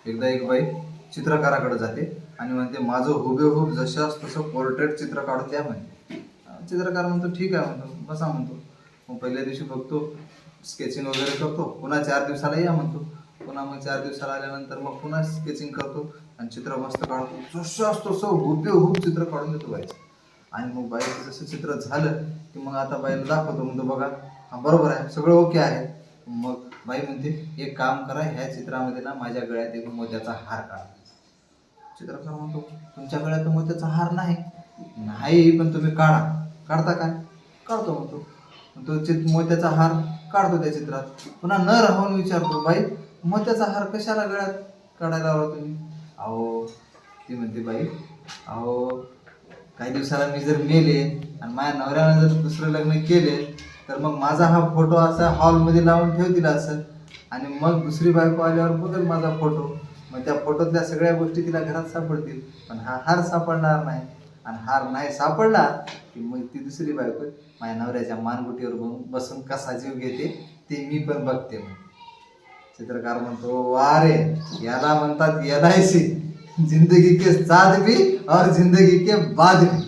एकदा एक बाई चित्रकाराकडे जाते आणि म्हणते माझं हुबेहूब जशास तसं पोर्ट्रेट चित्र काढून द्या म्हणते. चित्रकार म्हणतो ठीक आहे म्हणतो, बसा म्हणतो. मग पहिल्या दिवशी बघतो स्केचिंग वगैरे करतो, पुन्हा 4 दिवसाला या म्हणतो. पुन्हा मग 4 दिवसाला आल्यानंतर मग पुन्हा स्केचिंग करतो आणि चित्र मस्त काढतो, जशास तसं हुबेहूब चित्र काढून देतो बाईचं. आणि मग बाईचं जसं चित्र झालं की मग आता बाईला दाखवतो, म्हणतो बघा बरोबर आहे, सगळं ओके आहे. मग बाई म्हणते एक काम करा, ह्या चित्रामध्ये ना माझ्या गळ्यात एक मोत्याचा हार काढा. चित्रकार म्हणतो तुमच्या गळ्यात मोत्याचा हार नाही. नाही पण तुम्ही काढा. काढता काय? काढतो म्हणतो. तो मोत्याचा हार काढतो त्या चित्रात. पुन्हा न राहून विचारतो बाई मोत्याचा हार कशाला गळ्यात काढायला लावला तुम्ही? अहो ती म्हणते बाई अहो काही दिवसाला मी जर मेले आणि माझ्या नवऱ्यानं जर दुसरं लग्न केले तर मग माझा हा फोटो असा हॉलमध्ये लावून ठेवतील असं, आणि मग दुसरी बायको आल्यावर बघेल माझा फोटो, मग त्या फोटोतल्या सगळ्या गोष्टी तिला घरात सापडतील, पण हा हार सापडणार नाही. आणि हार नाही सापडला की मग ती दुसरी बायको माझ्या नवऱ्याच्या मानगुटीवर बसून कसा जीव घेते ते मी पण बघते. मग चित्रकार म्हणतो वा रे, याला म्हणतात LIC, जिंदगी के साथ भी और जिंदगी के बाद भी.